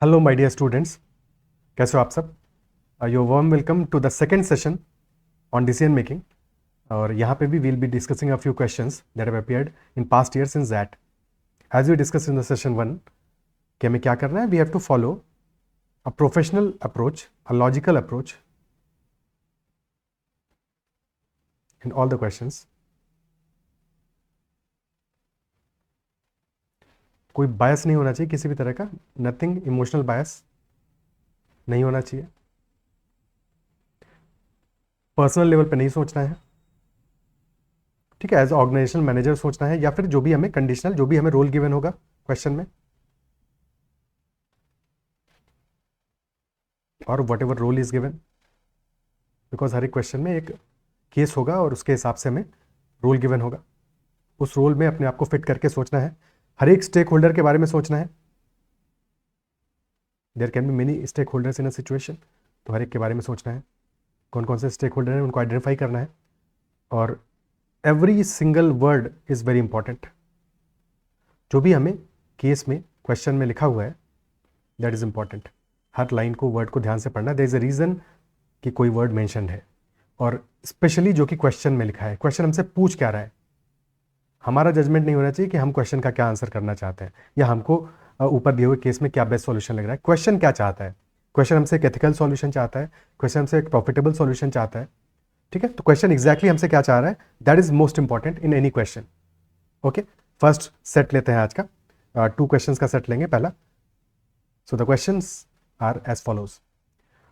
Hello my dear students, कैसे हो आप सब। Your warm welcome to the second session on decision making. और यहाँ पे भी we'll be discussing a few questions that have appeared in past years in that as we discuss in the session one कि हमें क्या करना है। We have to follow a professional approach, a logical approach in all the questions. कोई bias नहीं होना चाहिए किसी भी तरह का, नथिंग इमोशनल बायस नहीं होना चाहिए। पर्सनल लेवल पे नहीं सोचना है, ठीक है। एज ऑर्गेनाइजेशनल मैनेजर सोचना है, या फिर जो भी हमें कंडीशनल, जो भी हमें रोल गिवन होगा क्वेश्चन में, और whatever role is given, because हर एक क्वेश्चन में एक केस होगा और उसके हिसाब से हमें रोल गिवन होगा। उस रोल में अपने आप को फिट करके सोचना है, हर एक स्टेक होल्डर के बारे में सोचना है। There can be many stakeholders in a situation, तो हर एक के बारे में सोचना है, कौन कौन से स्टेक होल्डर हैं उनको आइडेंटिफाई करना है। और every single word is very important. जो भी हमें केस में क्वेश्चन में लिखा हुआ है that is important. Her line को, वर्ड को ध्यान से पढ़ना। देयर इज़ अ रीज़न कि कोई वर्ड मेंशन है, और स्पेशली जो कि क्वेश्चन में लिखा है। क्वेश्चन हमसे पूछ क्या रहा है, हमारा जजमेंट नहीं होना चाहिए कि हम क्वेश्चन का क्या आंसर करना चाहते हैं, या हमको ऊपर दिए हुए केस में क्या बेस्ट सॉल्यूशन लग रहा है। क्वेश्चन क्या चाहता है? क्वेश्चन हमसे एक एथिकल सॉल्यूशन चाहता है, क्वेश्चन हमसे एक प्रॉफिटेबल सॉल्यूशन चाहता है, ठीक है। तो क्वेश्चन एग्जैक्टली हमसे क्या चाह रहा है, that is most important in any question. Okay, first set लेते हैं आज का, 2 क्वेश्चंस का सेट लेंगे पहला। So the questions are as follows.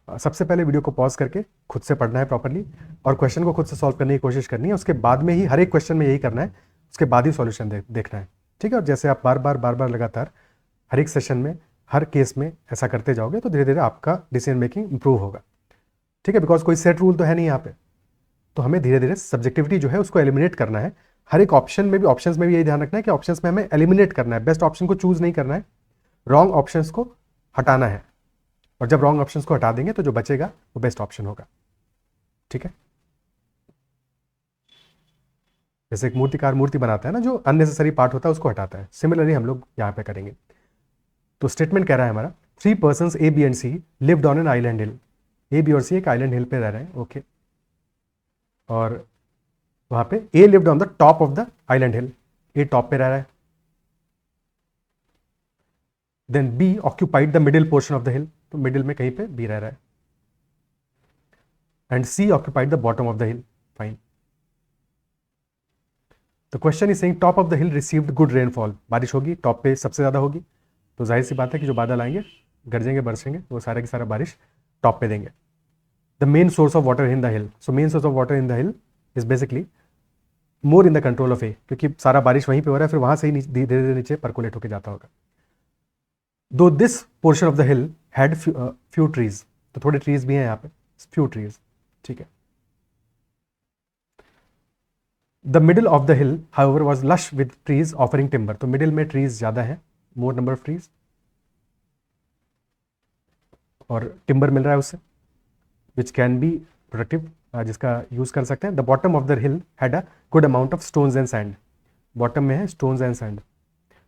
सबसे पहले वीडियो को पॉज करके खुद से पढ़ना है प्रॉपरली, और क्वेश्चन को खुद से सॉल्व करने की कोशिश करनी है। उसके बाद में ही हर एक क्वेश्चन में यही करना है, उसके बाद ही सॉल्यूशन देखना है, ठीक है। और जैसे आप बार बार लगातार हर एक सेशन में, हर केस में ऐसा करते जाओगे तो धीरे धीरे आपका डिसीजन मेकिंग इंप्रूव होगा, ठीक है। बिकॉज कोई सेट रूल तो है नहीं यहाँ पे, तो हमें धीरे धीरे सब्जेक्टिविटी जो है उसको एलिमिनेट करना है। हर एक ऑप्शन में भी, ऑप्शंस में भी यही ध्यान रखना है कि ऑप्शंस में हमें एलिमिनेट करना है, बेस्ट ऑप्शन को चूज नहीं करना है, रॉन्ग ऑप्शंस को हटाना है। और जब रॉन्ग ऑप्शंस को हटा देंगे तो जो बचेगा वो बेस्ट ऑप्शन होगा, ठीक है। जैसे एक मूर्तिकार मूर्ति बनाता है ना, जो अननेसेसरी पार्ट होता है उसको हटाता है, सिमिलरली हम लोग यहाँ पे करेंगे। तो स्टेटमेंट कह रहा है हमारा, 3 persons A B and C lived on an island hill. A B और सी एक आइलैंड हिल पे रह रहे हैं, ओके। और वहां पे A lived on the top of the island hill, A top पे रह रहा है। Then B occupied the middle portion of the hill, तो मिडिल में कहीं पे बी रह रहा है। And C occupied the bottom of the hill, fine. The question is saying top of the hill received good rainfall. बारिश होगी, top पे सबसे ज्यादा होगी, तो जाहिर सी बात है कि जो बादल आएंगे, गरजेंगे, बरसेंगे, वो सारा की सारा बारिश टॉप पे देंगे। The main source of water in the hill, so main source of water in the hill is basically more in the control of A, क्योंकि सारा बारिश वहीं पे हो रहा है, फिर वहां से ही धीरे धीरे नीचे परकोलेट होकर जाता होगा। दो this portion of the hill had few trees, तो थोड़े ट्रीज भी हैं यहाँ पे, फ्यू ट्रीज, ठीक है। The middle of the hill however was lush with trees offering timber, तो मिडिल में ट्रीज ज्यादा है, मोर नंबर ऑफ ट्रीज, और टिम्बर मिल रहा है उससे, विच कैन बी प्रोडक्टिव, जिसका यूज कर सकते हैं। The bottom of the hill had a good amount of stones and sand, bottom में है स्टोन्स एंड सैंड।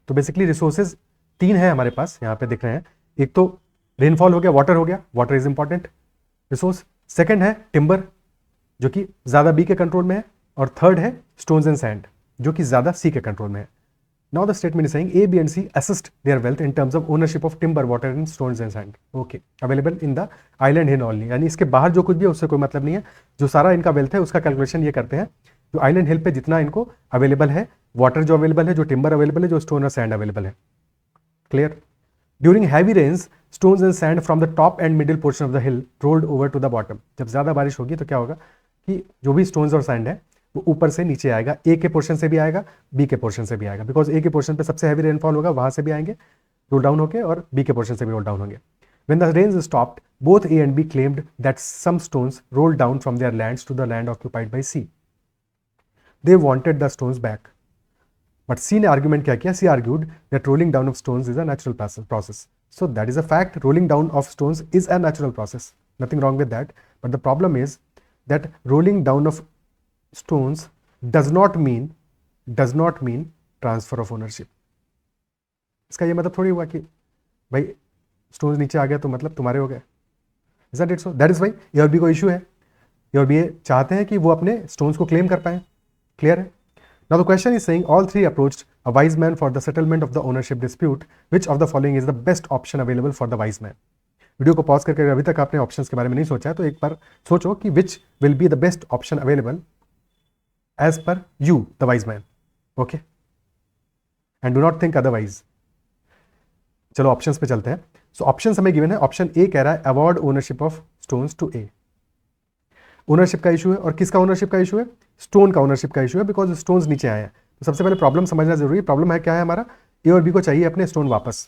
तो बेसिकली रिसोर्सेज 3 है हमारे पास, यहाँ पे दिख रहे हैं। एक तो रेनफॉल हो गया, वाटर हो गया, water is important resource. Second है टिम्बर, जो कि ज्यादा बी के कंट्रोल में है। और थर्ड है स्टोन्स एंड सैंड, जो कि ज्यादा सी के कंट्रोल में है। Now the statement is saying A, B and C assessed their wealth in terms of ownership of timber, water and stones and sand. Okay, available in the island hill only. यानी इसके बाहर जो कुछ भी है उससे कोई मतलब नहीं है, जो सारा इनका वेल्थ है उसका कैलकुलेशन ये करते हैं जो आइलैंड हिल पे जितना इनको अवेलेबल है, वाटर जो अवेलेबल है, जो टिम्बर अवेलेबल है, जो स्टोन और सैंड अवेलेबल है। Clear? During heavy rains stones and sand from the top and middle portion of the hill rolled over to the bottom. जब ज्यादा बारिश होगी तो क्या होगा कि जो भी स्टोन्स और सैंड है वो ऊपर से नीचे आएगा, ए के पोर्शन से भी आएगा, बी के पोर्शन से भी आएगा, बिकॉज ए के पोर्शन पे सबसे हैवी रेनफॉल होगा, वहां से भी आएंगे रोल डाउन होके, और बी के पोर्शन से भी रोल डाउन होंगे। When the rains stopped, both A and B claimed that some stones rolled down from their lands to the land occupied by C. They wanted the stones back. But C ने argument क्या किया? C argued that rolling down of stones is a natural process. So that is a fact. Rolling down of stones is a natural process. Nothing wrong with that. But the problem is that rolling down of stones does not mean transfer of ownership. इसका ये मतलब थोड़ी हुआ कि भाई stones नीचे आ गया तो मतलब तुम्हारे हो गए। Is it so? That is why A और बी को इशू है, ए और बी चाहते हैं कि वो अपने स्टोन्स को क्लेम कर पाए। क्लियर है? Now the question is saying all three approached a wise man for the settlement of the ownership dispute, which of the following is the best option available for the wise man. Video को pause करके अभी तक आपने options के बारे में नहीं सोचा है तो एक बार सोचो कि which will be the best option available as per you the wise man. Okay, and do not think otherwise. चलो ऑप्शंस पे चलते हैं। सो ऑप्शंस हमें गिवन है। ऑप्शन ए कह रहा है award ownership of stones to A. Ownership का इशू है, और किसका ओनरशिप का इशू है? स्टोन का ओनरशिप का इशू है, बिकॉज स्टोन्स नीचे आए हैं। तो सबसे पहले प्रॉब्लम समझना जरूरी है। प्रॉब्लम है क्या है हमारा? ए और बी को चाहिए अपने स्टोन वापस,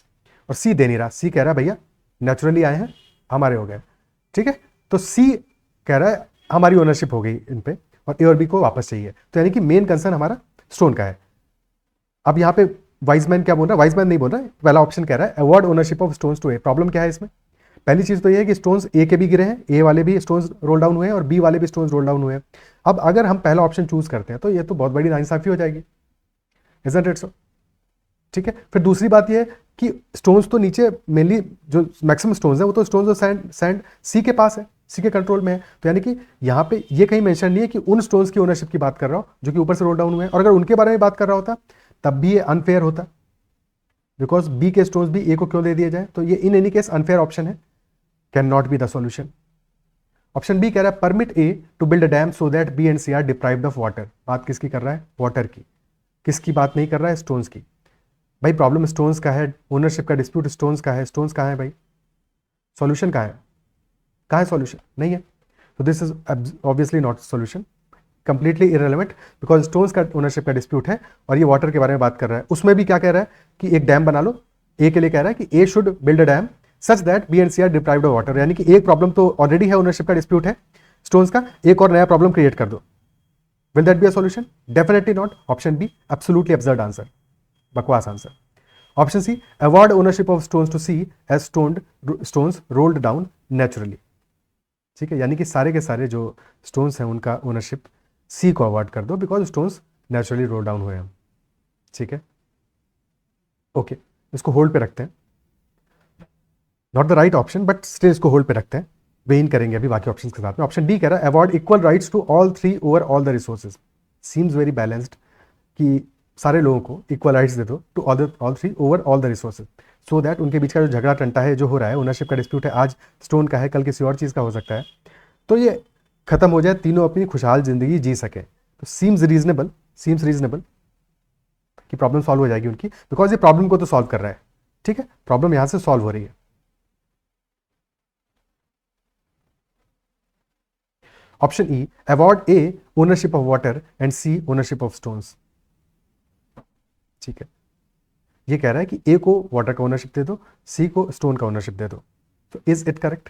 और सी दे नहीं रहा। सी कह रहा है भैया नेचुरली आए हैं, हमारे हो गए। ठीक है, तो सी कह रहा है हमारी ओनरशिप हो गई इन पे, और ए और बी को वापस चाहिए। तो यानी कि मेन कंसर्न हमारा स्टोन का है। अब यहाँ पे वाइजमैन क्या बोल रहा है? वाइजमैन नहीं बोल रहा है, पहला ऑप्शन कह रहा है award ownership of stones to A. Problem क्या है इसमें? पहली चीज तो ये है कि स्टोन्स ए के भी गिरे हैं, ए वाले भी स्टोन्स रोल डाउन हुए हैं और बी वाले भी स्टोन्स रोल डाउन हुए हैं। अब अगर हम पहला ऑप्शन चूज करते हैं तो ये तो बहुत बड़ी नाइंसाफी हो जाएगी। Isn't it so? ठीक है, फिर दूसरी बात ये है कि स्टोन्स तो नीचे मेनली जो मैक्सिमम स्टोन्स है वो तो स्टोन्स और सैंड सी के पास है, सी के कंट्रोल में है। तो यानी कि यहाँ पे ये कहीं मेंशन नहीं है कि उन स्टोन्स की ओनरशिप की बात कर रहा हो जो कि ऊपर से रोल डाउन हुए हैं। और अगर उनके बारे में बात कर रहा होता तब भी ये अनफेयर होता, बिकॉज बी के स्टोन्स भी ए को क्यों दे दिए जाए। तो ये in any case unfair option है, can not be the solution. Option B कह रहा है permit A to build a dam so that B and C are deprived of water. बात किसकी कर रहा है? वाटर की। किसकी बात नहीं कर रहा है? स्टोन्स की। भाई प्रॉब्लम स्टोन्स का है, ओनरशिप का डिस्प्यूट स्टोन्स का है। स्टोन्स कहाँ है भाई? सॉल्यूशन कहाँ है? कहाँ है सॉल्यूशन? नहीं है। तो this is obviously not solution, completely irrelevant, because stones का ओनरशिप का डिस्प्यूट है और ये वाटर के बारे में बात कर रहा है। उसमें भी क्या कह रहा है कि एक डैम बना लो। ए के लिए कह रहा है कि A should build a dam such that B and C are deprived of water. यानी कि एक प्रॉब्लम तो ऑलरेडी है, ओनरशिप का डिस्प्यूट है स्टोन्स का, एक और नया प्रॉब्लम क्रिएट कर दो। Will that be a solution? Definitely not. Option B absolutely absurd answer, बकवास answer. Option C award ownership of stones to C as stones rolled down naturally. ठीक है, यानी कि सारे के सारे जो स्टोन्स हैं उनका ओनरशिप सी को अवॉर्ड कर दो, because stones naturally roll down हुए हैं। ठीक है, ओके, इसको होल्ड पे रखते हैं। Not the right option, but still इसको होल्ड पे रखते हैं, वे इन करेंगे अभी बाकी ऑप्शंस के साथ में। ऑप्शन डी कह रहा है award equal rights to all three over all the resources. Seems very balanced कि सारे लोगों को इक्वल राइट्स दे दो to all three over all the resources, so that उनके बीच का जो झगड़ा टंटा है जो हो रहा है, ओनरशिप का डिस्प्यूट है, आज स्टोन का है कल किसी और चीज़ का हो सकता है, तो ये खत्म हो जाए, तीनों अपनी खुशहाल जिंदगी जी सके। तो सीम्स रीजनेबल कि प्रॉब्लम सॉल्व हो जाएगी उनकी, बिकॉज ये प्रॉब्लम को तो सॉल्व कर रहा है। ठीक है, प्रॉब्लम यहां से सॉल्व हो रही है। Option E award A ownership of water and C ownership of stones. ठीक है, ये कह रहा है कि ए को वाटर का ओनरशिप दे दो, सी को स्टोन का ओनरशिप दे दो। तो इज इट करेक्ट?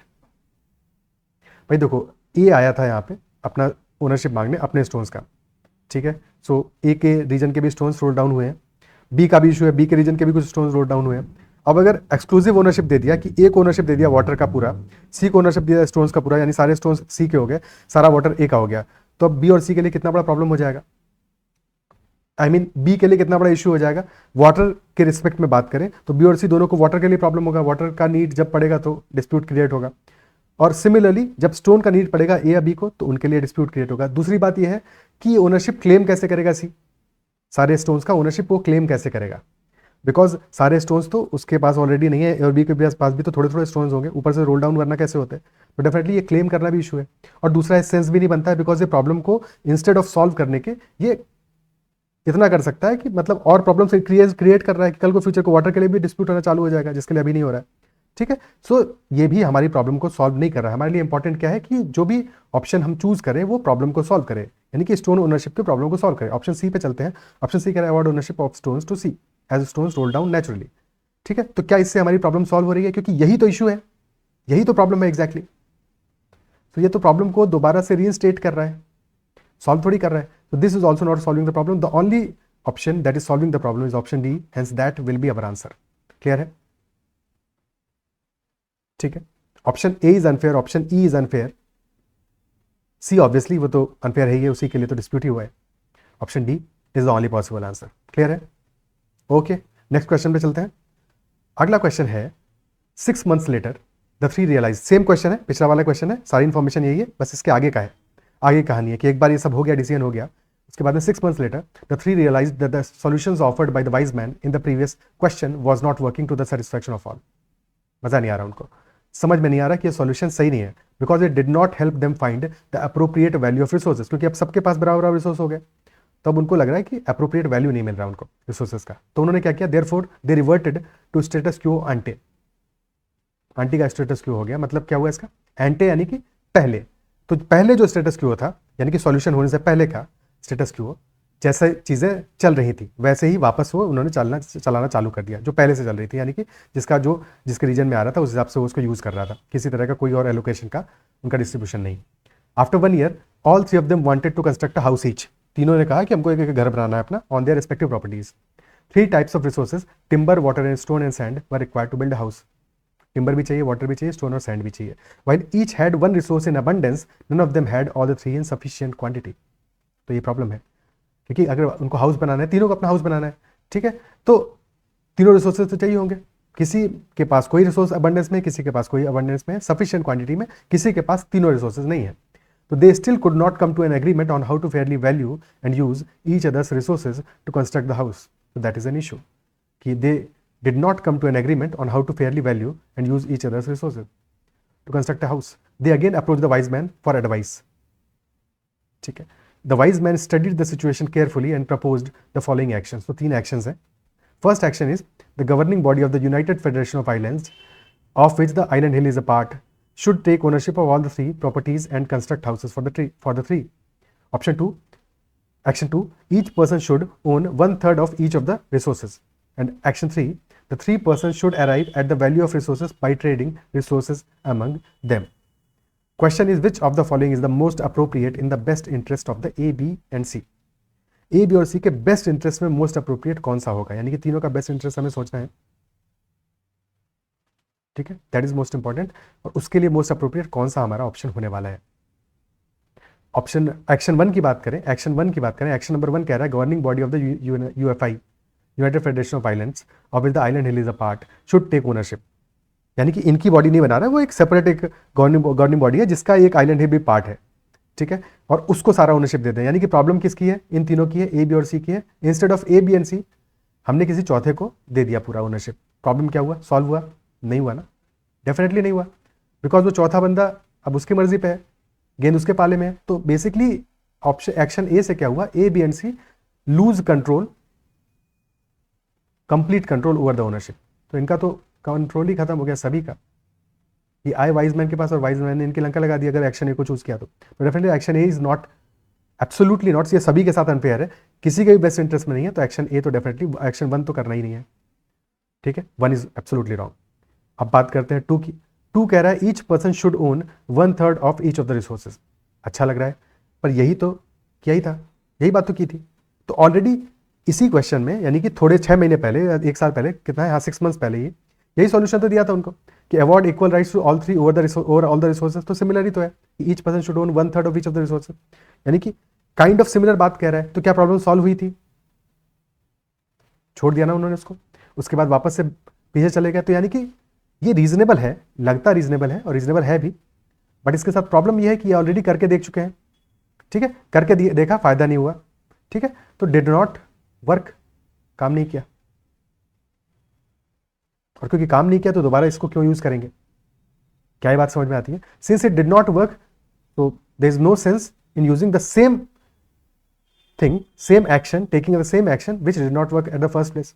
भाई देखो, ए आया था यहाँ पे अपना ओनरशिप मांगने अपने स्टोन्स का। ठीक है, सो ए के रीजन के भी स्टोन्स रोल डाउन हुए हैं, बी का भी इशू है, बी के रीजन के भी कुछ स्टोन्स रोल डाउन हुए हैं। अब अगर एक्सक्लूसिव ओनरशिप दे दिया कि ए को ओनरशिप दे दिया वाटर का पूरा, सी को ओनरशिप दिया स्टोन्स का पूरा, यानी सारे स्टोन्स सी के हो गए, सारा वाटर ए का हो गया, तो अब बी और सी के लिए कितना बड़ा प्रॉब्लम हो जाएगा। आई मीन बी के लिए कितना बड़ा इशू हो जाएगा। वाटर के रिस्पेक्ट में बात करें तो बी और सी दोनों को वाटर के लिए प्रॉब्लम होगा, वाटर का नीड जब पड़ेगा तो डिस्प्यूट क्रिएट होगा। और सिमिलरली जब स्टोन का नीड पड़ेगा ए या बी को तो उनके लिए डिस्प्यूट क्रिएट होगा। दूसरी बात यह है कि ओनरशिप क्लेम कैसे करेगा सी, सारे स्टोन्स का ओनरशिप वो क्लेम कैसे करेगा, बिकॉज सारे स्टोन्स तो उसके पास ऑलरेडी नहीं है, और बी के पास भी तो थोड़े थोड़े स्टोन्स होंगे, ऊपर से रोल डाउन करना कैसे होता है। तो डेफिनेटली ये क्लेम करना भी इशू है। और दूसरा सेंस भी नहीं बनता है, बिकॉज ये प्रॉब्लम को इंस्टेड ऑफ सॉल्व करने के ये इतना कर सकता है कि मतलब और प्रॉब्लम क्रिएट कर रहा है कि कल को फ्यूचर को वाटर के लिए भी डिस्प्यूट होना चालू हो जाएगा, जिसके लिए अभी नहीं हो रहा है। ठीक है, सो ये भी हमारी प्रॉब्लम को सॉल्व नहीं कर रहा है। हमारे लिए इंपॉर्टेंट क्या है कि जो भी ऑप्शन हम चूज करें वो प्रॉब्लम को सॉल्व करे, यानी कि स्टोन ओनरशिप के प्रॉब्लम को सॉल्व करे। ऑप्शन सी पे चलते हैं। ऑप्शन सी कह रहा है award ownership of stones to C as stones roll down naturally. ठीक है, तो क्या इससे हमारी प्रॉब्लम सॉल्व हो रही है? क्योंकि यही तो इशू है, यही तो प्रॉब्लम है एग्जैक्टली। तो ये तो प्रॉब्लम को दोबारा से रीइंस्टेट कर रहा है, सॉल्व थोड़ी कर रहा है। तो this is also not solving the problem. The only option that is solving the problem is option D, hence that will be our answer. Clear है? ठीक है, option A is unfair, option E is unfair, C obviously वो तो unfair है ही, उसी के लिए तो डिस्प्यूट ही हुआ है। Option D is the only possible answer. Clear है? ओके, नेक्स्ट क्वेश्चन पे चलते हैं। अगला क्वेश्चन है 6 months later the three realise, same question है, पिछला वाला क्वेश्चन है, सारी इन्फॉर्मेशन यही है, बस इसके आगे का है, आगे कहानी है कि एक बार ये सब हो गया, डिसीजन हो गया, उसके बाद में 6 months later the three realise that the solutions offered by the wise man in the previous question was not working to the satisfaction of all. मजा नहीं आ रहा उनको, समझ में नहीं आ रहा कि ये सॉल्यूशन सही नहीं है, because it did not help them find the appropriate value of resources, क्योंकि अब सबके पास बराबर रिसोर्स हो गए, तब उनको लग रहा है कि अप्रोप्रिएट वैल्यू नहीं मिल रहा उनको रिसोर्सेज का, तो उन्होंने क्या किया, therefore they reverted to status quo ante. Aunty का स्टेटस क्यू हो गया, मतलब क्या हुआ इसका, एंटे यानी कि पहले, तो पहले जो स्टेटस क्यू था यानी कि सॉल्यूशन होने से पहले का स्टेटस क्यू, जैसे चीज़ें चल रही थी वैसे ही वापस वो उन्होंने चलाना चालू कर दिया, जो पहले से चल रही थी, यानी कि जिसके रीजन में आ रहा था उस हिसाब से वो उसको यूज़ कर रहा था, किसी तरह का कोई और एलोकेशन का उनका डिस्ट्रीब्यूशन नहीं। After 1 year all 3 of them wanted to construct a house each, तीनों ने कहा कि हमको एक एक घर बनाना है अपना on their respective properties. 3 types of resources timber, water and stone and sand were required to build a house। Timber भी चाहिए, वाटर भी चाहिए, स्टोन और सैंड भी चाहिए। While each had one resource in abundance, none of them had all the 3 in sufficient quantity. तो ये problem है, क्योंकि अगर उनको हाउस बनाना है, तीनों को अपना हाउस बनाना है, ठीक है, तो तीनों रिसोर्सेज तो चाहिए होंगे, किसी के पास कोई रिसोर्स अबंडेंस में, किसी के पास कोई अबंडेंस में, सफिशिएंट क्वांटिटी में, किसी के पास तीनों रिसोर्सेज नहीं है, तो they still could not come to an agreement on how to fairly value and use each others resources to construct the house. तो दैट इज एन इशू कि they did not come to an agreement on how to fairly value and use each other's resources to construct a house. They again approached the wise man for advice. ठीक है, the wise man studied the situation carefully and proposed the following actions. तो 3 actions हैं. First action is the governing body of the United Federation of Islands, of which the island hill is a part, should take ownership of all the 3 properties and construct houses for the 3. Option 2, action 2, each person should own 1/3 of each of the resources. And action 3, the 3 persons should arrive at the value of resources by trading resources among them. Question is, which of the following is the most appropriate in the best interest of the A, B and C? A, B और C के best interest में most appropriate कौन सा होगा, यानी कि तीनों का बेस्ट इंटरेस्ट हमें सोचना है, ठीक है, दैट इज मोस्ट इंपॉर्टेंट, और उसके लिए मोस्ट अप्रोप्रिएट कौन सा हमारा ऑप्शन होने वाला है। एक्शन 1 की बात करें, एक्शन नंबर 1 कह रहा है governing body of the UFI, United Federation of Islands, of which the island hill is a part, should take ownership, यानी कि इनकी बॉडी नहीं बना रहा है, वो एक सेपरेट एक गवर्निंग बॉडी है जिसका एक आइलैंड हिल भी पार्ट है, ठीक है, और उसको सारा ओनरशिप देते हैं, यानी कि प्रॉब्लम किसकी है, इन तीनों की है, ए, बी और सी की है। Instead of A, B and C हमने किसी चौथे को दे दिया पूरा ओनरशिप, प्रॉब्लम क्या हुआ, सॉल्व हुआ, नहीं हुआ ना, डेफिनेटली नहीं हुआ, बिकॉज वो चौथा बंदा अब उसकी मर्जी पे है, गेंद उसके पाले में है। तो बेसिकली ऑप्शन एक्शन ए से क्या हुआ, A, B and C lose control, complete control over the ownership, तो इनका तो कंट्रोल ही खत्म हो गया सभी का, ये आए वाइज मैन के पास और वाइज मैन ने इनकी लंका लगा दी अगर एक्शन ए को चूज किया तो definitely action A is not, absolutely not, ये सभी के साथ अनफेयर है, किसी के भी बेस्ट इंटरेस्ट में नहीं है, तो एक्शन ए तो डेफिनेटली, एक्शन 1 तो करना ही नहीं है, ठीक है, 1 इज एब्सोल्युटली रॉन्ग। अब बात करते हैं 2 की। 2 कह रहा है each person should own 1/3 of each of the resources, अच्छा लग रहा है, पर यही तो किया ही था, यही बात तो की थी, तो ऑलरेडी इसी क्वेश्चन में, यानी कि थोड़े 6 महीने पहले, 1 साल पहले, कितना है, हाँ 6 months पहले ही यही सॉल्यूशन तो दिया था उनको कि award equal rights to all 3 over all the resources, तो सिमिलर ही तो है, each person should own 1/3 of each of the resources, यानी कि काइंड ऑफ सिमिलर बात कह रहा है, तो क्या प्रॉब्लम सॉल्व हुई थी, छोड़ दिया ना उन्होंने उसको, उसके बाद वापस से पीछे चले गए, तो यानी कि ये रीजनेबल है, लगता रीजनेबल है और रीजनेबल है भी, बट इसके साथ प्रॉब्लम ये है कि ये ऑलरेडी करके देख चुके हैं, ठीक है, करके देखा, फायदा नहीं हुआ, ठीक है, तो डिड नॉट वर्क, काम नहीं किया, और क्योंकि काम नहीं किया तो दोबारा इसको क्यों यूज करेंगे, क्या ये बात समझ में आती है, since it did not work, तो there is no sense in using the same thing, same action, taking the same action which did not work at the first place.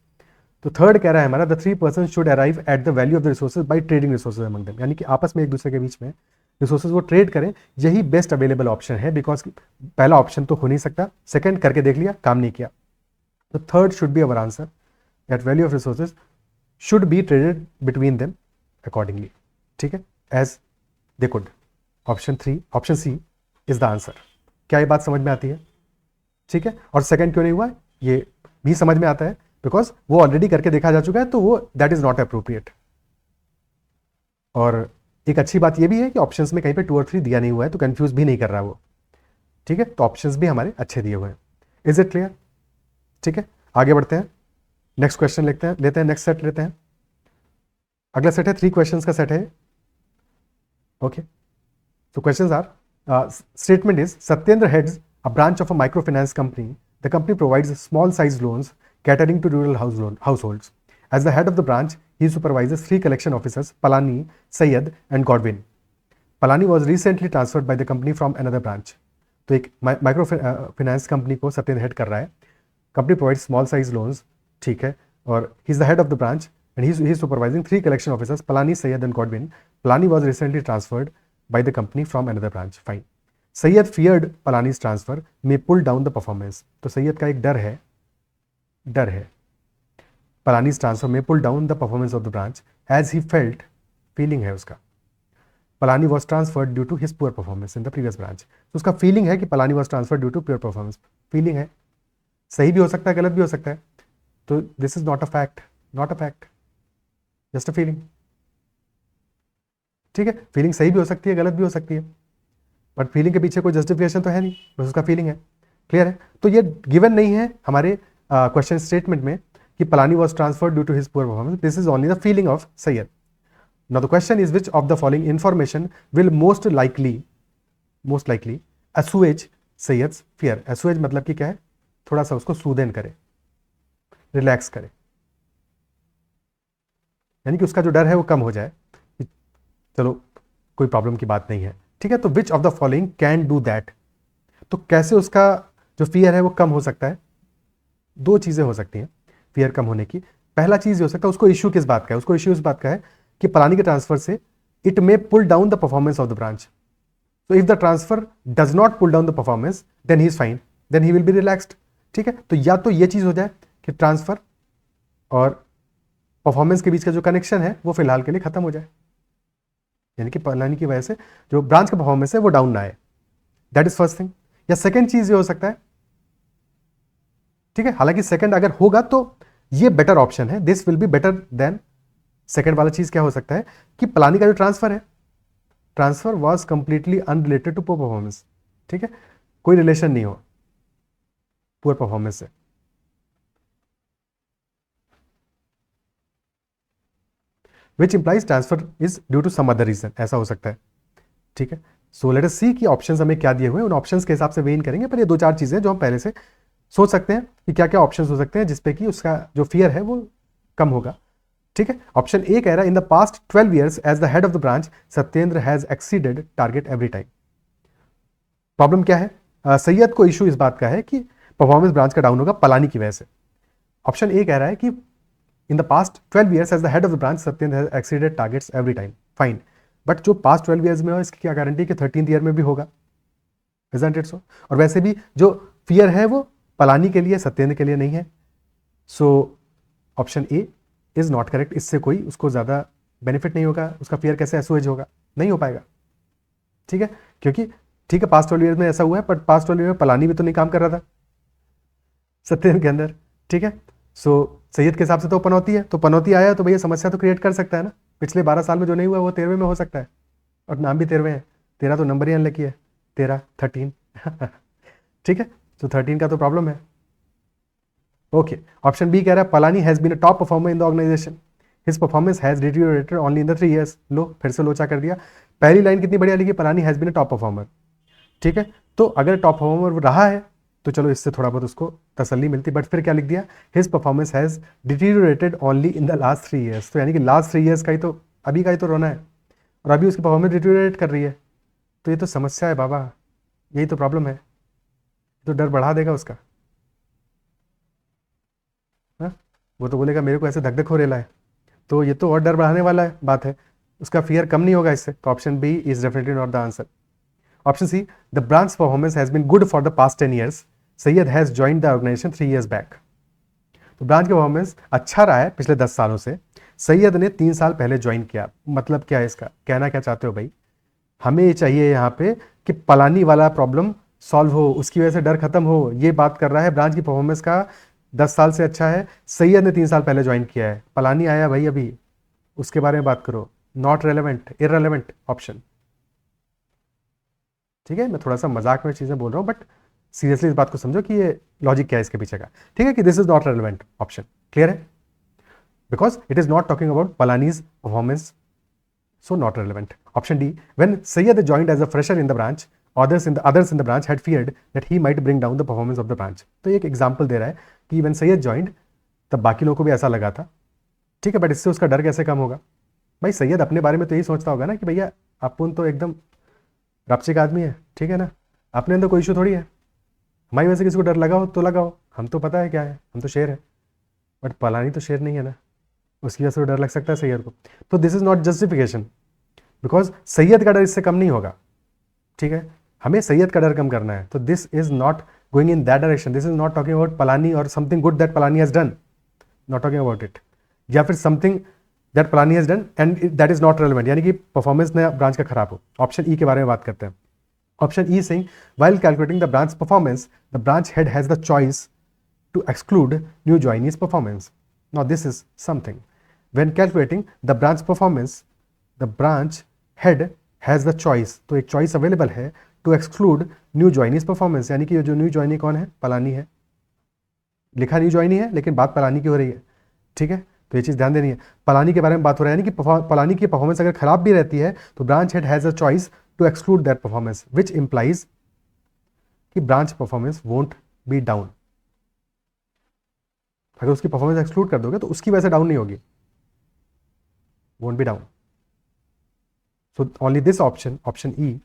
तो थर्ड कह रहा है हमारा, the 3 person should arrive at the value of the resources by trading resources among them, यानी कि आपस में एक दूसरे के बीच में रिसोर्सेज को ट्रेड करें, यही बेस्ट अवेलेबल ऑप्शन है, बिकॉज पहला ऑप्शन तो हो नहीं सकता, सेकंड करके देख लिया, काम नहीं किया, तो third should be our answer, that value of resources should be traded between them accordingly, ठीक है, as they could. Option C is the answer. क्या ये बात समझ में आती है, ठीक है, और सेकंड क्यों नहीं हुआ ये भी समझ में आता है, बिकॉज वो ऑलरेडी करके देखा जा चुका है, तो वो दैट इज नॉट अप्रोप्रिएट। और एक अच्छी बात ये भी है कि ऑप्शंस में कहीं पे 2 और 3 दिया नहीं हुआ है, तो कंफ्यूज भी नहीं कर रहा वो, ठीक है, तो ऑप्शंस भी हमारे अच्छे दिए हुए हैं। इज इट क्लियर, ठीक है, आगे बढ़ते हैं, नेक्स्ट क्वेश्चन लेते हैं, नेक्स्ट सेट लेते हैं। अगला सेट है 3 क्वेश्चंस का सेट है. Okay, so questions are, statement is Satyendra heads a branch of a microfinance company. The company provides small size loans catering to rural households. As the head of the branch, he supervises 3 collection officers, Palani, Syed and Godwin. Palani was recently transferred by the company from another branch. तो एक micro finance company को Satyendra head कर रहा है. Company provides small size loans, ठीक है, और he is the head of the branch and he is supervising 3 collection officers, Palani, Syed and Godwin. Palani was recently transferred by the company from another branch. Fine. Syed feared Palani's transfer may pull down the performance. तो सैयद का एक डर है Palani's transfer may pull down the performance of the branch as he felt, feeling है उसका, Palani was transferred due to his poor performance in the previous branch. तो उसका feeling है कि Palani was transferred due to poor performance. feeling है, सही भी हो सकता है, गलत भी हो सकता है. तो this is not a fact, just a feeling. ठीक है, फीलिंग सही भी हो सकती है, गलत भी हो सकती है, बट फीलिंग के पीछे कोई जस्टिफिकेशन तो है नहीं, बस उसका फीलिंग है. क्लियर है. तो ये गिवन नहीं है हमारे क्वेश्चन स्टेटमेंट में कि Palani was transferred due to his poor performance. This is only the feeling of Syed. Now the question is which of the following information will most likely assuage Syed's fear. Assuage मतलब कि क्या है, थोड़ा सा उसको सूदेन करे, रिलैक्स करे, यानी कि उसका जो डर है वो कम हो जाए, चलो कोई प्रॉब्लम की बात नहीं है. ठीक है, तो विच of the following can do that. तो कैसे उसका जो फियर है वो कम हो सकता है. 2 चीजें हो सकती हैं फियर कम होने की. पहला चीज हो सकता है उसको इश्यू किस बात का है, उसको इश्यू इस बात का है कि पलानी के ट्रांसफर से it may pull down the performance of the branch. तो if the transfer does not pull down the performance then he is fine, then he will be relaxed. ठीक है, तो या तो ये चीज हो जाए कि ट्रांसफर और परफॉर्मेंस के बीच का जो कनेक्शन है वो फिलहाल के लिए खत्म हो जाए, यानी कि पलानी की वजह से जो ब्रांच का परफॉर्मेंस है वो डाउन ना आए. That is first thing. या सेकंड चीज ये हो सकता है, ठीक है, हालांकि सेकंड अगर होगा तो ये बेटर ऑप्शन है, this will be better than second वाला चीज. क्या हो सकता है कि पलानी का जो transfer was completely unrelated to poor performance. ठीक है, कोई रिलेशन नहीं हो पुअर परफॉर्मेंस से. Which implies transfer is due to some other reason. ऐसा हो सकता है. ठीक है, सो लेट अस सी कि ऑप्शंस हमें क्या दिए हुए हैं, उन ऑप्शंस के हिसाब से वेन करेंगे. पर ये 2-4 चीजें जो हम पहले से सोच सकते हैं कि क्या क्या ऑप्शंस हो सकते हैं जिसपे कि उसका जो फियर है वो कम होगा. ठीक है, ऑप्शन ए कह रहा है in the past 12 years as the head of the branch Satyendra has exceeded target every time. Problem क्या है, सैयद को इशू इस बात का है कि परफॉर्मेंस ब्रांच का डाउन होगा पलानी की वजह से. ऑप्शन ए कह रहा है कि in the past 12 years as the head of the branch Satyendra has exceeded targets every time. Fine, but जो पास्ट 12 years में हो इसकी क्या गारंटी कि 13th year में भी होगा. Isn't it so? और वैसे भी जो फियर है वो पलानी के लिए, सत्येंद्र के लिए नहीं है. So option A is not correct. इससे कोई उसको ज्यादा बेनिफिट नहीं होगा, उसका फियर कैसे एसोएज होगा, नहीं हो पाएगा. ठीक है, क्योंकि ठीक है पास्ट 12 years में ऐसा हुआ है, बट पास्ट 12 years में पलानी भी तो नहीं काम कर रहा था सत्येंद्र के अंदर. ठीक है, सो सैयद के हिसाब से तो पनौती है, तो पनौती आया तो भैया समस्या तो क्रिएट कर सकता है ना. पिछले 12 साल में जो नहीं हुआ वो 13वें में हो सकता है, और नाम भी 13वें है. 13 तो नंबर ही अनलकी है, 13 ठीक है, तो 13 का तो प्रॉब्लम है. ओके, ऑप्शन बी कह रहा है Palani has been a top performer in the organisation, his performance has deteriorated only in the 3 years. लो फिर से लोचा कर दिया. पहली लाइन कितनी बढ़िया लिखी, Palani has been a top performer. ठीक है, तो अगर टॉप परफॉर्मर रहा है तो चलो इससे थोड़ा बहुत उसको तसल्ली मिलती, बट फिर क्या लिख दिया, his performance has deteriorated only in the last 3 years. तो यानी कि लास्ट 3 years का ही तो अभी का ही तो रोना है, और अभी उसकी परफॉर्मेंस डिटीरियोरेट कर रही है. तो ये तो समस्या है बाबा, यही तो प्रॉब्लम है, तो डर बढ़ा देगा उसका. हाँ, वो तो बोलेगा मेरे को ऐसे धक धक हो रेला है, तो ये तो और डर बढ़ाने वाला है बात है, उसका फियर कम नहीं होगा इससे. तो option B is definitely not the answer. Option C, the branch performance has been good for the past 10 years. Syed has joined the organisation 3 years back. तो ब्रांच का परफॉर्मेंस अच्छा रहा है पिछले 10 सालों से, सैयद ने 3 साल पहले ज्वाइन किया. मतलब क्या है इसका, कहना क्या चाहते हो भाई, हमें ये चाहिए यहाँ पे कि पलानी वाला प्रॉब्लम सॉल्व हो, उसकी वजह से डर खत्म हो. ये बात कर रहा है ब्रांच की परफॉर्मेंस का 10 साल से अच्छा है, सैयद ने 3 साल पहले ज्वाइन किया है, पलानी आया भाई अभी, उसके बारे में बात करो. Not relevant, irrelevant option. ठीक है, मैं थोड़ा सा मजाक में चीजें बोल रहा हूँ, बट सीरियसली इस बात को समझो कि ये लॉजिक क्या है इसके पीछे का. ठीक है, कि this is not relevant option. Clear है. because it is not talking about Palani's performance, so not relevant. Option D, when Sayyed joined as a fresher in the branch, others in the branch had feared that he might bring down the performance of the branch. तो एक example दे रहा है कि when Sayyed joined, तब बाकी लोगों को भी ऐसा लगा था, ठीक है, बट इससे उसका डर कैसे कम होगा? भाई सैयद अपने बारे में तो यही सोचता होगा ना कि भैया अपन तो एकदम रपचिक आदमी है, ठीक है ना, अपने अंदर कोई इशू थोड़ी है, हमारी वजह से किसी को डर लगा हो तो लगाओ, हम तो पता है क्या है, हम तो शेर है, बट पलानी तो शेर नहीं है ना, उसकी वजह से डर लग सकता है सैयद को। तो this is not justification, because Syed का डर इससे कम नहीं होगा, ठीक है, हमें सैयद का डर कम करना है। तो this is not going in that direction, this is not talking about Palani और something good that Palani has done, not talking about it, या फिर something that Palani has done and that is not relevant, यानी कि परफॉर्मेंस नया branch का खराब हो। Option E के बारे में बात करते हैं। Option E saying while calculating the branch performance the branch head has the choice to exclude new joinees performance. Now this is something, when calculating the branch performance the branch head has the choice, तो एक choice available है to exclude new joinees performance, यानी कि जो new joinee कौन है? पलानी है, लिखा न्यू ज्वाइनी है लेकिन बात पलानी की हो रही है, ठीक है, तो ये चीज़ ध्यान देनी है, पलानी के बारे में बात हो रहा है, यानी कि पलानी की परफॉर्मेंस अगर खराब भी रहती है तो branch head has a choice to exclude that performance, which implies कि branch performance won't be down. अगर उसकी परफॉर्मेंस एक्सक्लूड कर दोगे तो उसकी वजह से डाउन नहीं होगी, won't be down. So only this option, option E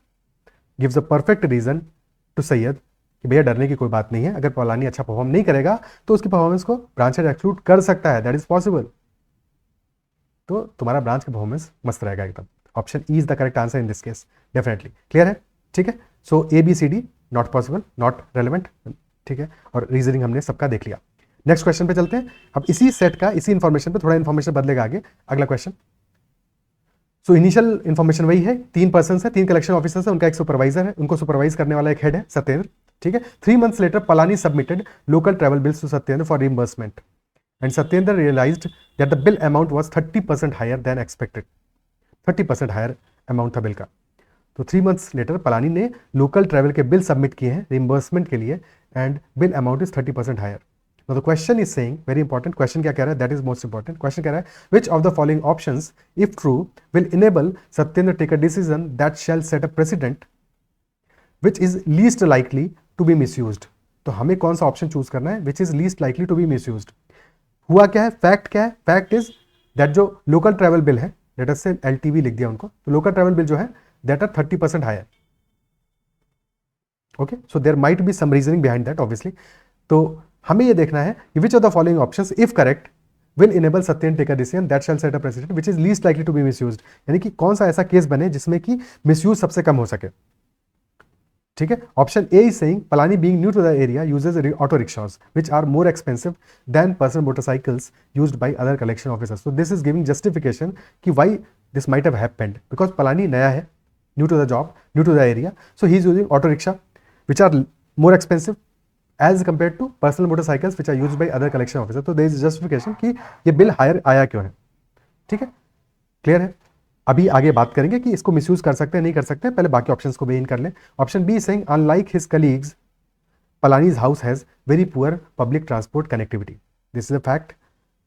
gives a perfect reason to Syed कि भैया डरने की कोई बात नहीं है, अगर पलानी अच्छा परफॉर्म नहीं करेगा तो उसकी परफॉर्मेंस को ब्रांच हेड एक्सक्लूड कर सकता है, दैट इज पॉसिबल, तो तुम्हारा ब्रांच का परफॉर्मेंस मस्त रहेगा एकदम। Option E is the correct answer in this case, definitely clear है, ठीक है। So A B C D not possible, not relevant, ठीक है, और रीजनिंग हमने सबका देख लिया। नेक्स्ट क्वेश्चन पे चलते हैं। अब इसी सेट का, इसी इंफॉर्मेशन पे थोड़ा इंफॉर्मेशन बदलेगा आगे। अगला क्वेश्चन, सो इनिशियल इंफॉर्मेशन वही है, 3 पर्सन है, 3 कलेक्शन ऑफिसर्स है, उनका एक सुपरवाइजर है, उनको सुपरवाइज करने वाला एक हेड है सत्येंद्र, ठीक है। 3 months later Palani submitted local travel bills to Satyendra for reimbursement and Satyendra realised that the bill amount was 30% higher than expected, 30% higher amount था बिल का। तो 3 months लेटर पलानी ने लोकल ट्रैवल के बिल सबमिट किए हैं रिइंबर्समेंट के लिए and bill amount is 30% higher. Now the question is saying, very important, question क्या कह रहा है, that is most important, question कह रहा है which of the following options if true will enable Satyendra take a decision that shall set a precedent which is least likely to be misused। तो हमें कौन सा ऑप्शन चूज करना है which is least likely to be misused। हुआ क्या है, fact क्या है, फैक्ट इज दैट जो लोकल ट्रैवल बिल है, लेट अस से LTV लिख दिया उनको, तो लोकल ट्रैवल बिल जो है that are 30% higher, okay, so there might be some reasoning behind that obviously. तो हमें ये देखना है कि which of the following options if correct will enable Satyendra take a decision that shall set a precedent which is least likely to be misused, यानी कि कौन सा ऐसा केस बने जिसमें कि मिसयूज सबसे कम हो सके, ठीक है। Option A is saying Palani being new to the area uses auto rickshaws which are more expensive than personal motorcycles used by other collection officers. So this is giving justification कि why this might have happened, because Palani नया है, new to the job, new to the area, so he is using auto rickshaw which are more expensive as compared to personal motorcycles which are used by other collection officers। तो there is justification कि ये bill higher आया क्यों है, ठीक है, clear है। अभी आगे बात करेंगे कि इसको मिसयूज कर सकते हैं नहीं कर सकते, पहले बाकी ऑप्शंस को भी इन कर लें। Option B saying unlike his colleagues Palani's house has very poor public transport connectivity, this is a fact,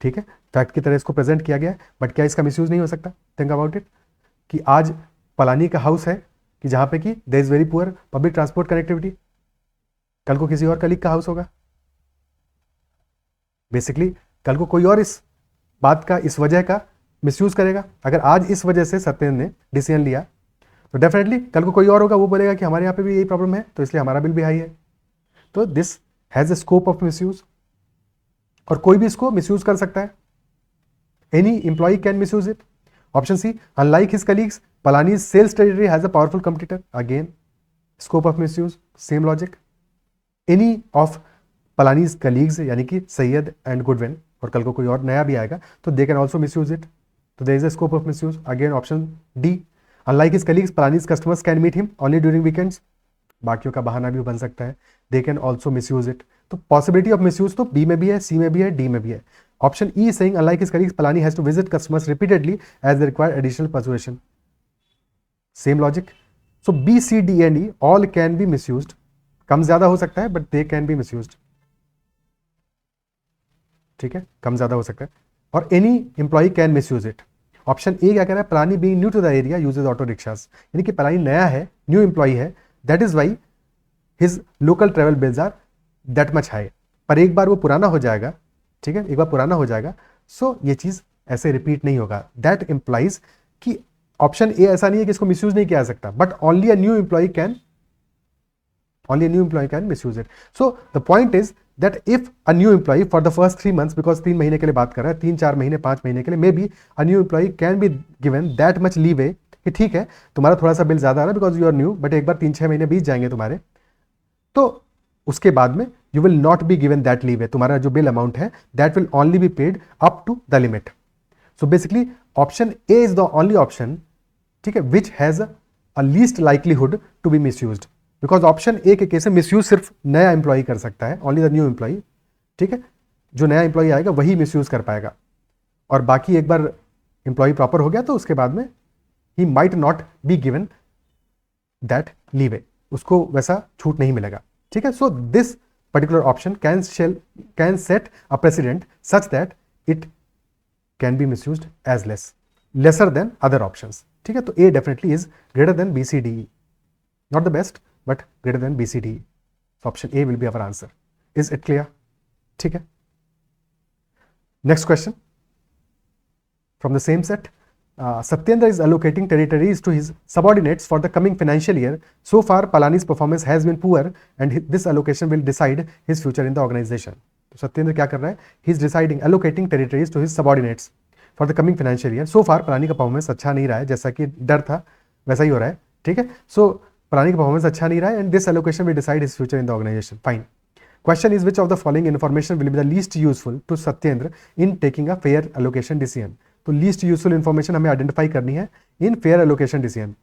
ठीक है, फैक्ट की तरह इसको प्रेजेंट किया गया है, बट क्या इसका मिसयूज नहीं हो सकता? थिंक अबाउट इट कि आज पलानी का हाउस है कि जहां पे कि there is very poor public transport connectivity, कल को किसी और कलीग का हाउस होगा, बेसिकली कल को कोई और इस बात का, इस वजह का मिसयूज करेगा। अगर आज इस वजह से सत्येंद्र ने डिसीजन लिया तो डेफिनेटली कल को कोई और होगा, वो बोलेगा कि हमारे यहाँ पे भी यही प्रॉब्लम है तो इसलिए हमारा बिल भी हाई है, तो this has a scope of misuse, और कोई भी इसको मिसयूज कर सकता है, any employee can misuse it. Option C unlike his colleagues Palani's sales territory has a powerful competitor, again scope of misuse, same logic. Any of Palani's colleagues यानी कि Syed and Goodwin, और कल को कोई और नया भी आएगा तो they can also misuse it, तो there is a scope of misuse, again option D. Unlike his colleagues Palani's customers can meet him only during weekends, बाकियों का बहाना भी बन सकता है, they can also misuse it. तो पॉसिबिलिटी ऑफ मिसयूज तो बी में भी है, सी में भी है, डी में भी है। Option E saying unlike his colleagues Palani has to visit customers repeatedly as they require additional persuasion, same logic. So B C D and E all can be misused, कम ज्यादा हो सकता है but they can be misused, ठीक है, कम ज्यादा हो सकता है, और any employee can misuse it. Option A क्या कह रहा है, Palani being new to the area usage auto rickshaws, यानी कि पलानी नया है, न्यू एम्प्लॉई है, that is why his local travel bills are that much high. पर एक बार वो पुराना हो जाएगा, ठीक है, एक बार पुराना हो जाएगा, सो ये चीज ऐसे रिपीट नहीं होगा। दैट इंप्लाइज कि ऑप्शन ए ऐसा नहीं है कि इसको मिसयूज नहीं किया जा सकता, but only a new employ can misuse it. So the point is that if a new employee for the first 3 months, because 3 महीने के लिए बात कर रहा है, 3-4 महीने 5 महीने के लिए, may be a new employee can be given that much leeway कि ठीक है तुम्हारा थोड़ा सा बिल ज्यादा आ रहा है because you are new, but एक बार 3-6 महीने बीत जाएंगे तुम्हारे, तो उसके बाद में you will not be given that leeway, तुम्हारा जो बिल अमाउंट है that will only be paid up to the limit. So basically option A is the only option, ठीक है, which has a least likelihood to be misused, because option A के case में misuse सिर्फ नया employ कर सकता है, only the new employ, ठीक है, जो नया एम्प्लॉय आएगा वही मिसयूज कर पाएगा, और बाकी एक बार एम्प्लॉय प्रॉपर हो गया तो उसके बाद में he might not be given that leeway, उसको वैसा छूट नहीं मिलेगा, ठीक है। So this particular option can set a precedent such that it can be misused as lesser than other options, ठीक है। तो A definitely is greater than B C D E, not the best but greater than BCDE. So option A will be our answer. Is it clear? ठीक है. Next question from the same set. Satyendra is allocating territories to his subordinates for the coming financial year. So far, Palani's performance has been poor, and this allocation will decide his future in the organization. तो सत्येंद्र क्या कर रहा है? He is deciding allocating territories to his subordinates for the coming financial year. So far, Palani का performance अच्छा नहीं रहा है, जैसा कि डर था वैसा ही हो रहा है, ठीक है। सो पलानी का परफॉर्मेंस अच्छा नहीं रहा है, and this allocation will decide his future in the organisation. Fine. Question is which of the following information will be the least useful to Satyendra in taking a fair allocation decision. तो least useful information हमें identify करनी है इन fair allocation decision,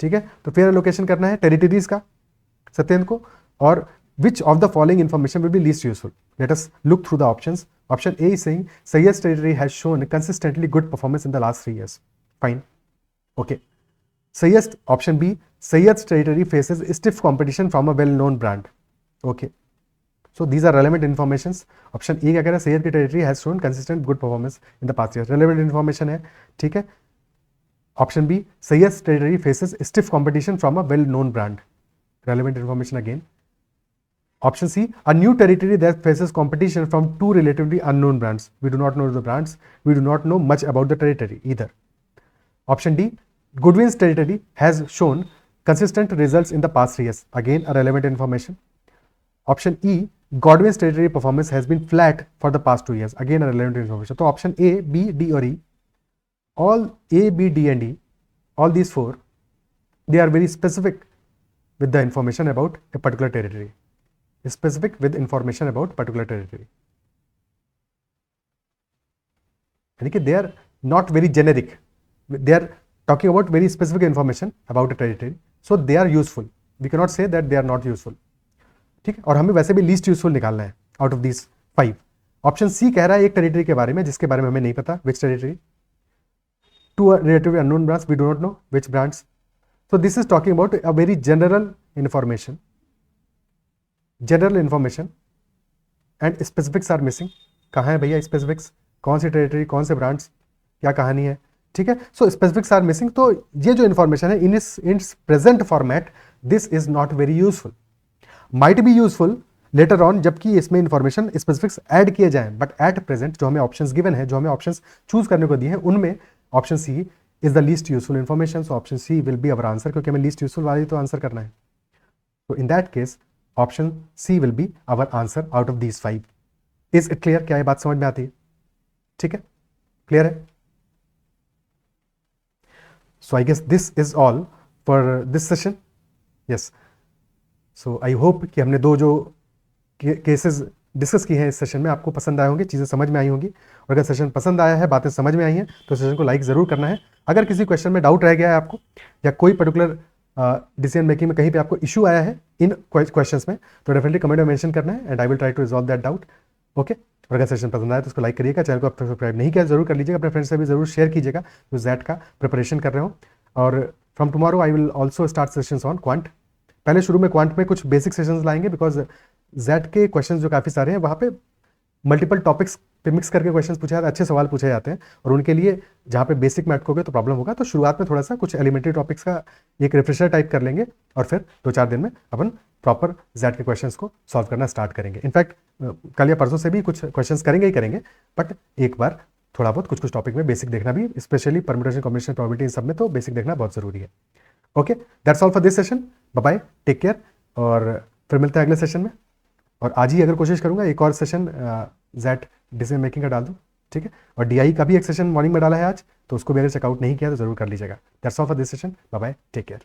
ठीक है। तो fair allocation करना है territories का सत्येंद्र को, और विच of the following information will B least useful. Let us look through the options. Option A is saying Sayyad's territory has shown consistently good performance in the last 3 years. Fine. Okay. Sayyad's option B, Sayyad's territory faces stiff competition from a well-known brand. Okay. So these are relevant informations. Option E क्या कह रहा है, Sayyad की territory has shown consistent good performance in the past years. Relevant information है, ठीक है. Option B, Sayyad's territory faces stiff competition from a well-known brand. Relevant information again. Option C, a new territory that faces competition from 2 relatively unknown brands. We do not know the brands. We do not know much about the territory either. Option D, Goodwin's territory has shown consistent results in the past 3 years. Again, a relevant information. Option E, Godwin's territory performance has been flat for the past 2 years. Again, a relevant information. So option A, B, D or E, all A, B, D and E, all these 4, they are very specific with the information about a particular territory. Specific with information about particular territory. यानी कि they are not very generic. They are talking about very specific information about a territory. So they are useful. We cannot say that they are not useful. ठीक है, और हमें वैसे भी least useful निकालना है out of these 5. Option C कह रहा है एक टेरिटरी के बारे में जिसके बारे में हमें नहीं पता, which territory. 2 relatively unknown brands, we do not know which brands. So this is talking about a very general information. General information and specifics are missing. कहाँ है भैया स्पेसिफिक्स, कौन सी टेरिटरी, कौन से ब्रांड्स, क्या कहानी है, ठीक है. सो स्पेसिफिक्स आर मिसिंग. तो ये जो इन्फॉर्मेशन है in its present format this is not very useful. Might be useful later on जबकि इसमें इन्फॉर्मेशन स्पेसिफिक्स ऐड किए जाएं, बट एट प्रेजेंट जो हमें ऑप्शंस गिवन है, जो हमें ऑप्शंस चूज करने को दिए हैं, उनमें option C is the least useful information. So option C will be our answer, क्योंकि हमें लीस्ट यूजफुल वाली तो आंसर करना है. तो in that case option C will be our answer out of these 5. Is it clear? क्या ये बात समझ में आती है? ठीक है, क्लियर है. So I guess this is all for this session. Yes, so I hope कि हमने 2 जो केसेस डिस्कस किए हैं इस सेशन में आपको पसंद आए होंगे, चीज़ें समझ में आई होंगी. और अगर सेशन पसंद आया है, बातें समझ में आई हैं, तो सेशन को लाइक ज़रूर करना है. अगर किसी क्वेश्चन में डाउट रह गया है आपको, या कोई पर्टिकुलर डिसीजन मेकिंग में कहीं पे आपको इशू आया है इन क्वेश्चंस में, तो डेफिनेटली कमेंट में मेंशन करना है and I will try to resolve that doubt. Okay, और अगर सेशन पसंद आए तो उसको लाइक करिएगा, चैनल को अब तक सब्सक्राइब नहीं किया जरूर कर लीजिएगा, अपने फ्रेंड्स से भी जरूर शेयर कीजिएगा जो जैट का प्रिपरेशन कर रहे हो. और from tomorrow I will also start sessions on quant. पहले शुरू में क्वांट में कुछ बेसिक सेशंस लाएंगे, बिकॉज जैट के क्वेश्चंस जो काफ़ी सारे हैं वहाँ पे मल्टीपल टॉपिक्स पे मिक्स करके क्वेश्चन पूछे जाते हैं, अच्छे सवाल पूछे जाते हैं, और उनके लिए जहाँ पे बेसिक में अटकोगे तो प्रॉब्लम होगा। तो शुरुआत में थोड़ा सा कुछ एलिमेंट्री टॉपिक्स का एक रिफ्रेशर टाइप कर लेंगे, और फिर 2-4 दिन में अपन प्रॉपर जेड के क्वेश्चंस को सॉल्व करना स्टार्ट करेंगे। इनफैक्ट कल या परसों से भी कुछ क्वेश्चंस करेंगे ही करेंगे, बट एक बार थोड़ा बहुत कुछ टॉपिक में बेसिक देखना भी, स्पेशली परम्यूटेशन, कॉम्बिनेशन, प्रोबेबिलिटी, इन सब में तो बेसिक देखना बहुत जरूरी है। Okay, that's all for this session. Bye bye, take care, और फिर मिलते हैं अगले सेशन में। और आज ही अगर कोशिश करूंगा एक और सेशन जेड डिसीजन मेकिंग का डाल दूं, ठीक है। और डीआई का भी एक सेशन मॉर्निंग में डाला है आज, तो उसको भी अगर चेकआउट नहीं किया तो जरूर कर लीजिएगा। That's all for this session. Bye bye, take care.